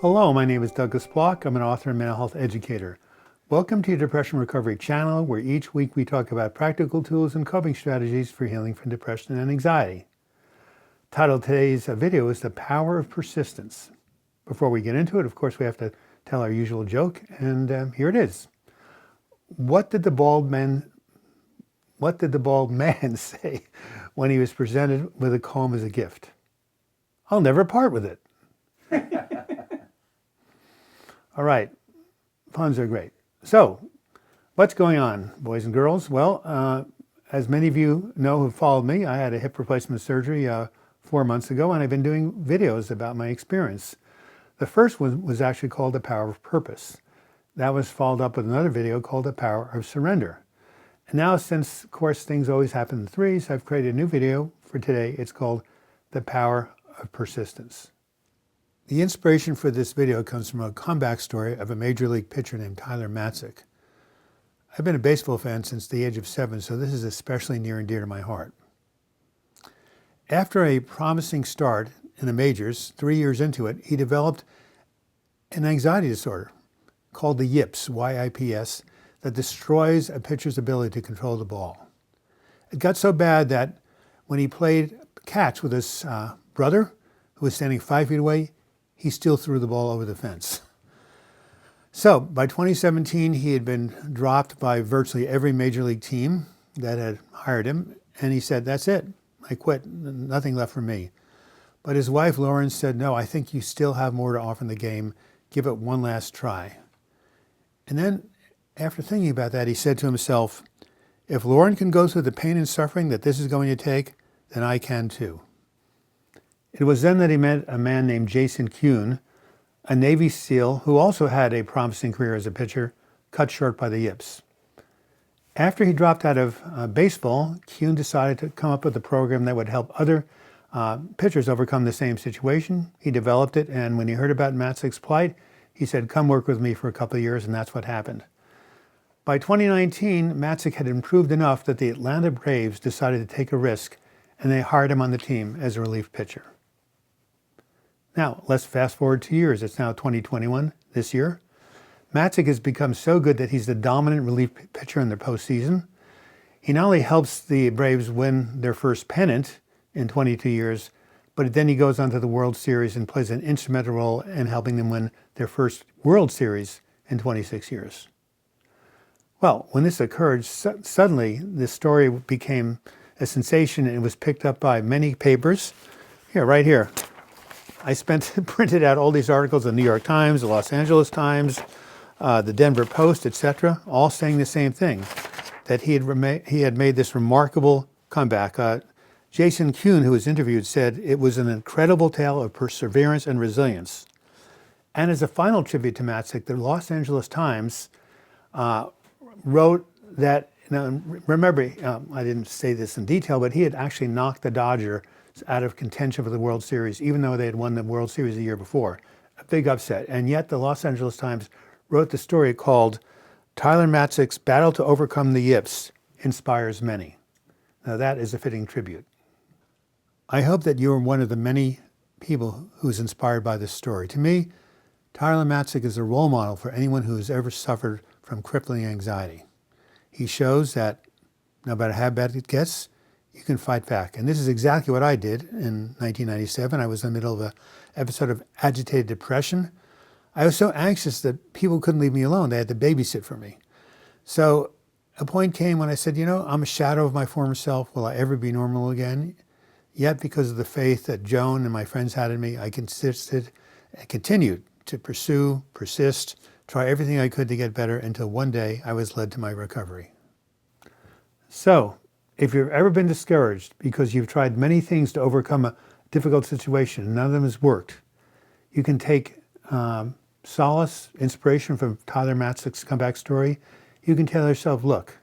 Hello, my name is Douglas Bloch. I'm an author and mental health educator. Welcome to your Depression Recovery channel, where each week we talk about practical tools and coping strategies for healing from depression and anxiety. Title of today's video is The Power of Persistence. Before we get into it, of course, we have to tell our usual joke, and here it is. What did the bald man say when he was presented with a comb as a gift? I'll never part with it. All right, puns are great. So, what's going on, boys and girls? Well, as many of you know who've followed me, I had a hip replacement surgery 4 months ago, and I've been doing videos about my experience. The first one was actually called The Power of Purpose. That was followed up with another video called The Power of Surrender. And now, since, of course, things always happen in threes, I've created a new video for today. It's called The Power of Persistence. The inspiration for this video comes from a comeback story of a major league pitcher named Tyler Matzek. I've been a baseball fan since the age of 7, so this is especially near and dear to my heart. After a promising start in the majors, 3 years into it, he developed an anxiety disorder called the yips, Y-I-P-S, that destroys a pitcher's ability to control the ball. It got so bad that when he played catch with his brother, who was standing 5 feet away, he still threw the ball over the fence. So by 2017, he had been dropped by virtually every major league team that had hired him. And he said, that's it. I quit. Nothing left for me. But his wife, Lauren, said, no, I think you still have more to offer in the game. Give it one last try. And then after thinking about that, he said to himself, if Lauren can go through the pain and suffering that this is going to take, then I can too. It was then that he met a man named Jason Kuhn, a Navy SEAL who also had a promising career as a pitcher, cut short by the yips. After he dropped out of baseball, Kuhn decided to come up with a program that would help other pitchers overcome the same situation. He developed it, and when he heard about Matzek's plight, he said, come work with me for a couple of years, and that's what happened. By 2019, Matzek had improved enough that the Atlanta Braves decided to take a risk, and they hired him on the team as a relief pitcher. Now, let's fast forward 2 years. It's now 2021, this year. Matzek has become so good that he's the dominant relief pitcher in the postseason. He not only helps the Braves win their first pennant in 22 years, but then he goes on to the World Series and plays an instrumental role in helping them win their first World Series in 26 years. Well, when this occurred, suddenly this story became a sensation and it was picked up by many papers. Here, right here. I printed out all these articles in the New York Times, the Los Angeles Times, the Denver Post, etc., all saying the same thing, that he had made this remarkable comeback. Jason Kuhn, who was interviewed, said it was an incredible tale of perseverance and resilience. And as a final tribute to Matzek, the Los Angeles Times wrote that, remember, I didn't say this in detail, but he had actually knocked the Dodgers out of contention for the World Series, even though they had won the World Series the year before. A big upset. And yet the Los Angeles Times wrote the story called Tyler Matzek's Battle to Overcome the Yips Inspires Many. Now that is a fitting tribute. I hope that you are one of the many people who's inspired by this story. To me, Tyler Matzek is a role model for anyone who has ever suffered from crippling anxiety. He shows that no matter how bad it gets, you can fight back. And this is exactly what I did in 1997. I was in the middle of an episode of agitated depression. I was so anxious that people couldn't leave me alone. They had to babysit for me. So a point came when I said, I'm a shadow of my former self. Will I ever be normal again? Yet because of the faith that Joan and my friends had in me, I consisted and continued to persist, try everything I could to get better until one day I was led to my recovery. So, if you've ever been discouraged because you've tried many things to overcome a difficult situation and none of them has worked, you can take solace, inspiration from Tyler Matzek's comeback story. You can tell yourself, look,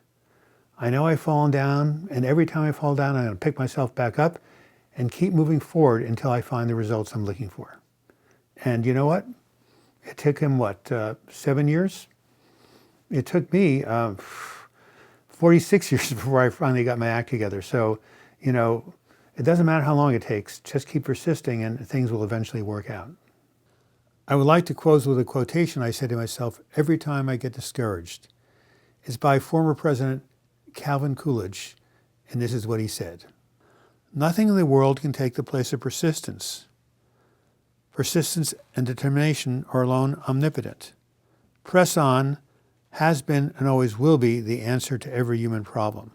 I know I've fallen down, and every time I fall down, I'm going to pick myself back up and keep moving forward until I find the results I'm looking for. And you know what? It took him, 7 years? It took me 46 years before I finally got my act together. So, it doesn't matter how long it takes. Just keep persisting and things will eventually work out. I would like to close with a quotation I say to myself every time I get discouraged. It's by former President Calvin Coolidge, and this is what he said. Nothing in the world can take the place of persistence. Persistence and determination are alone omnipotent. Press on has been and always will be the answer to every human problem.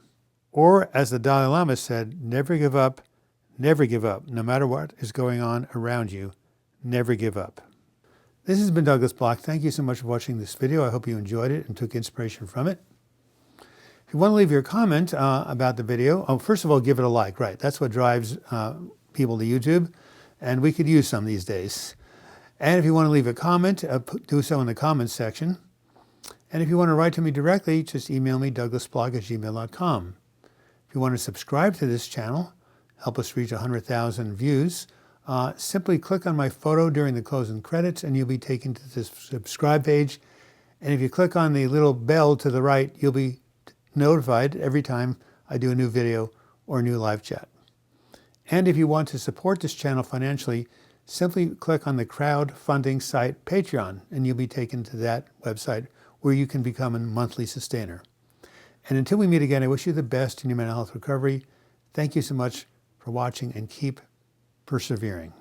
Or, as the Dalai Lama said, never give up, no matter what is going on around you, never give up. This has been Douglas Bloch. Thank you so much for watching this video. I hope you enjoyed it and took inspiration from it. If you want to leave your comment about the video, first of all, give it a like, right? That's what drives people to YouTube, and we could use some these days. And if you want to leave a comment, do so in the comments section. And if you want to write to me directly, just email me, douglasbloch@gmail.com. If you want to subscribe to this channel, help us reach 100,000 views, simply click on my photo during the closing credits and you'll be taken to this subscribe page. And if you click on the little bell to the right, you'll be notified every time I do a new video or a new live chat. And if you want to support this channel financially, simply click on the crowdfunding site Patreon and you'll be taken to that website where you can become a monthly sustainer. And until we meet again, I wish you the best in your mental health recovery. Thank you so much for watching and keep persevering.